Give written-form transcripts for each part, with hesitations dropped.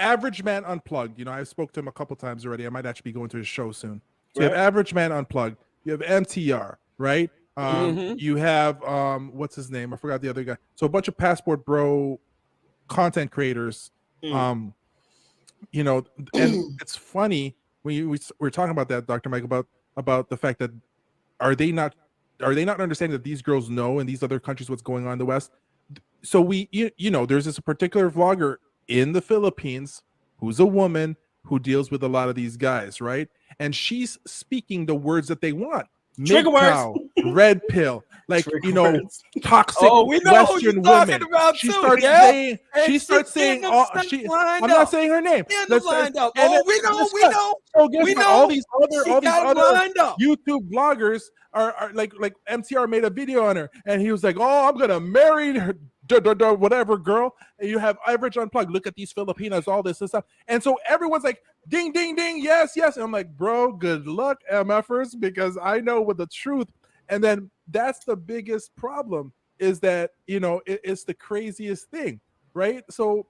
Average Man Unplugged. You know, I spoke to him a couple times already. I might actually be going to his show soon. So you have Average Man Unplugged. You have MTR, right? You have what's his name? I forgot the other guy. So a bunch of Passport Bro content creators. You know, and it's funny when we're talking about that, Dr. Mike, about the fact that are they not understanding that these girls know in these other countries what's going on in the West? So you know, there's this particular vlogger in the Philippines who's a woman who deals with a lot of these guys, right? And she's speaking the words that they want. Trigger words. Red pill, like Trigger you know, words. toxic we know Western women. She starts saying, I'm not saying her name. Lined up. We know. So we know. All these other YouTube bloggers are like MTR made a video on her, and he was like, "Oh, I'm gonna marry her." Whatever girl, and you have Average Unplugged. Look at these Filipinas, all this and stuff, and so everyone's like, "Ding, ding, ding, yes, yes." And I'm like, "Bro, good luck, MFers," because I know what the truth. And then that's the biggest problem is that you know it's the craziest thing, right? So,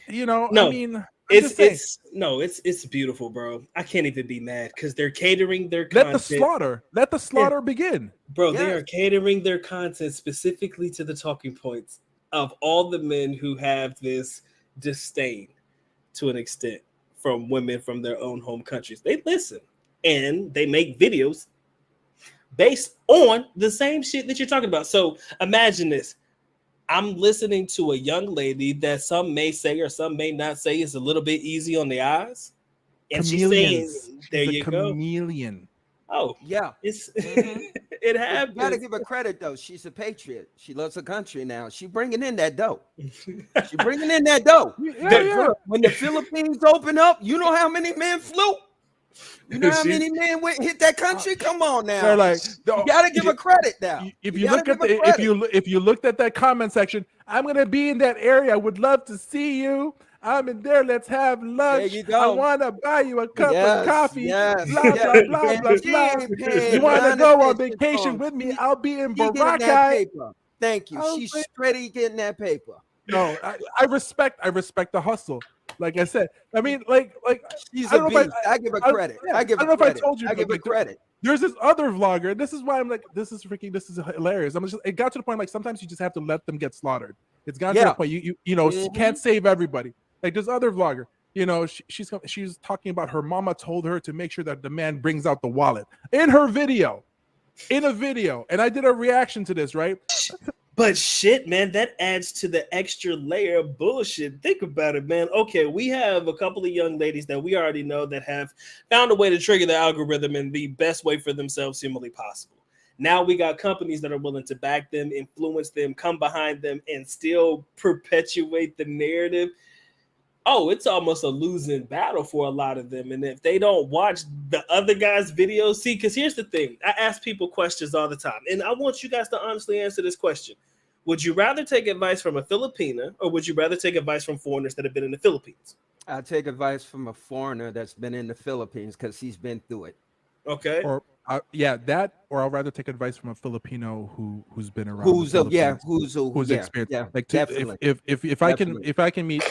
you know, I mean. It's beautiful, bro. I can't even be mad because they're catering their content. Let the slaughter begin, bro. Yes. They are catering their content specifically to the talking points of all the men who have this disdain to an extent from women from their own home countries. They listen and they make videos based on the same shit that you're talking about. So imagine this. I'm listening to a young lady that some may say or some may not say is a little bit easy on the eyes. And she's saying, there you go. Chameleon. Oh, yeah. It's it happens. You gotta give her credit though. She's a patriot. She loves her country now. She bringing in that dough. She bringing in that dough. When the Philippines open up, you know how many men flew? You know how many men hit that country? Come on now. They're like, you gotta give her credit now. If you looked at that comment section, I'm gonna be in that area. I would love to see you. I'm in there. Let's have lunch. There you go. I want to buy you a cup of coffee. Yes, blah, blah, blah, blah, blah. You want to go on vacation with me? I'll be in Boracay. Thank you. She's steady getting that paper. No, I respect the hustle. Like I said, I mean, like she's a beast. I give her credit. I give her credit. I told you. I give her credit. There's this other vlogger. This is why I'm like, this is hilarious. It got to the point like sometimes you just have to let them get slaughtered. It's gotten to the point you know you can't save everybody. Like this other vlogger, you know, she's talking about her mama told her to make sure that the man brings out the wallet in her video, and I did a reaction to this, right? But shit, man, that adds to the extra layer of bullshit. Think about it, man. Okay, we have a couple of young ladies that we already know that have found a way to trigger the algorithm in the best way for themselves humanly possible. Now we got companies that are willing to back them, influence them, come behind them, and still perpetuate the narrative. Oh, it's almost a losing battle for a lot of them. And if they don't watch the other guys' videos, see, because here's the thing. I ask people questions all the time. And I want you guys to honestly answer this question. Would you rather take advice from a Filipina or would you rather take advice from foreigners that have been in the Philippines? I take advice from a foreigner that's been in the Philippines because he's been through it. Okay. Or I'd rather take advice from a Filipino who's been around. Who's experienced. Yeah, like if I can meet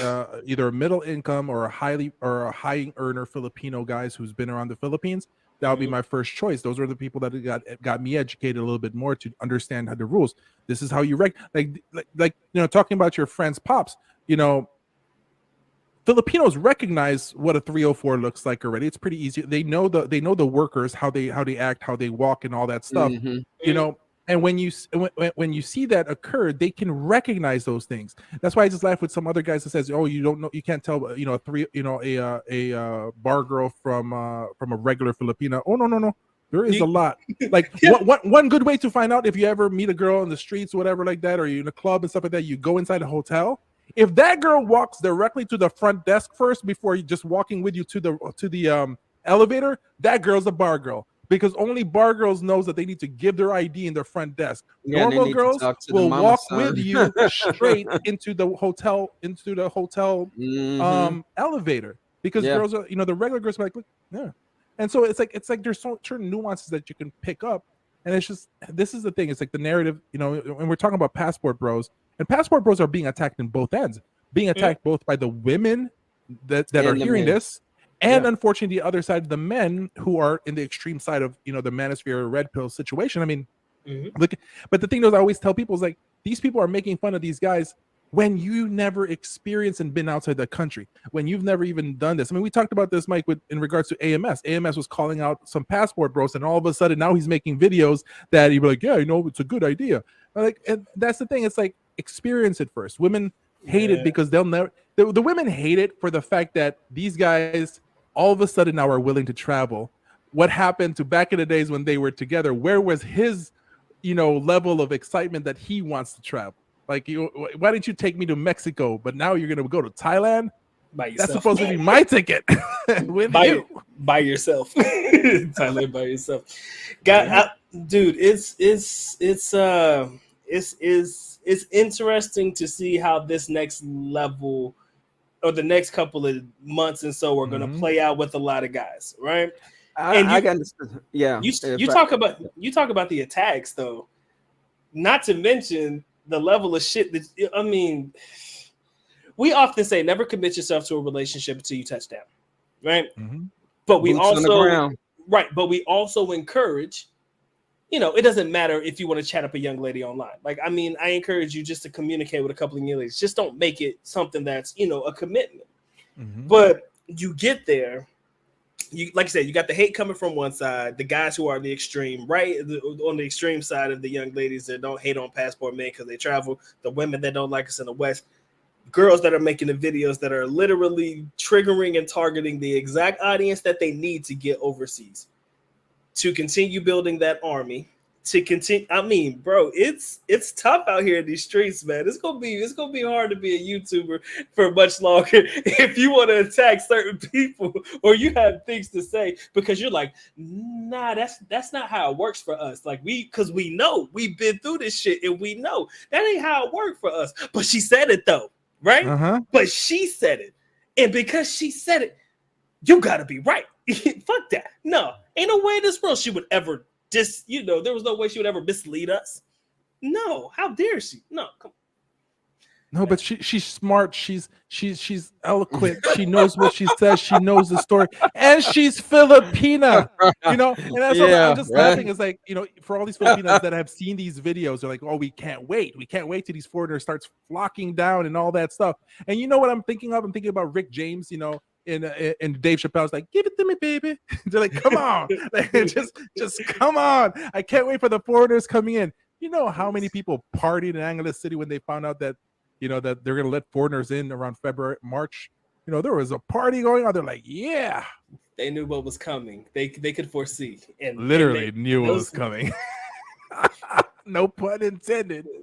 either a middle income or a high earner Filipino guys who's been around the Philippines, that would be my first choice. Those are the people that got me educated a little bit more to understand how the rules. This is how you like you know, talking about your friend's pops, you know. Filipinos recognize what a 304 looks like already. It's pretty easy. They know the workers, how they act, how they walk, and all that stuff. You know, and when you see that occur, they can recognize those things. That's why I just laugh with some other guys that says, "Oh, you don't know, you can't tell, you know, a bar girl from a regular Filipina." Oh no. There is a lot. Like one good way to find out if you ever meet a girl in the streets, or whatever like that, or you're in a club and stuff like that, you go inside a hotel. If that girl walks directly to the front desk first before you just walking with you to the elevator, that girl's a bar girl, because only bar girls knows that they need to give their ID in their front desk. Normal girls will walk with you straight into the hotel elevator, because girls are, you know, the regular girls are like, yeah. And so it's like there's certain nuances that you can pick up, and it's just, this is the thing. It's like the narrative, you know, when we're talking about passport bros. And passport bros are being attacked in both ends, being attacked both by the women that are the hearing men. this, and Yeah. unfortunately the other side, the men who are in the extreme side of, you know, the manosphere red pill situation. I mean, look, but the thing is, I always tell people is like, these people are making fun of these guys when you never experienced and been outside the country, when you've never even done this. I mean, we talked about this, Mike, in regards to AMS. AMS was calling out some passport bros, and all of a sudden now he's making videos that he'd be like, yeah, you know, it's a good idea. Like, and that's the thing. It's like, experience it first. Women hate it because they'll never. The women hate it for the fact that these guys all of a sudden now are willing to travel. What happened to back in the days when they were together? Where was his, you know, level of excitement that he wants to travel? Like, why didn't you take me to Mexico? But now you're gonna go to Thailand. By yourself. That's supposed to be my ticket. With by yourself. Thailand by yourself. Dude, it's interesting to see how this next level or the next couple of months and so are going to play out with a lot of guys, right? I got yeah. You talk about the attacks though, not to mention the level of shit that, I mean, we often say never commit yourself to a relationship until you touch down, right? But we also encourage, you know, it doesn't matter if you want to chat up a young lady online. Like, I mean, I encourage you just to communicate with a couple of young ladies. Just don't make it something that's, you know, a commitment. But you get there, you, like I said, you got the hate coming from one side, the guys who are the extreme, right? On the extreme side of the young ladies that don't hate on passport men because they travel, the women that don't like us in the West, girls that are making the videos that are literally triggering and targeting the exact audience that they need to get overseas to continue building that army, to continue. I mean, bro, it's tough out here in these streets, man. It's gonna be hard to be a YouTuber for much longer if you want to attack certain people or you have things to say because you're like, nah, that's not how it works for us. Like, because we know we've been through this shit and we know that ain't how it worked for us. But she said it though, right? But she said it, and because she said it, you gotta be right. Fuck that. No, ain't no way in this world she would ever there was no way she would ever mislead us. No, how dare she? No, come on. No, but she's smart. She's eloquent. She knows what she says. She knows the story, and she's Filipina. You know, and that's what I'm just laughing. Is like, you know, for all these Filipinas that have seen these videos, they're like, oh, we can't wait till these foreigners starts flocking down and all that stuff. And you know what I'm thinking of? I'm thinking about Rick James. You know. And Dave Chappelle's like, give it to me, baby. They're like, come on, like, just come on. I can't wait for the foreigners coming in. You know how many people partied in Angeles City when they found out that, you know, that they're gonna let foreigners in around February, March. You know, there was a party going on. They're like, yeah. They knew what was coming. They could foresee and literally knew what was coming. No pun intended.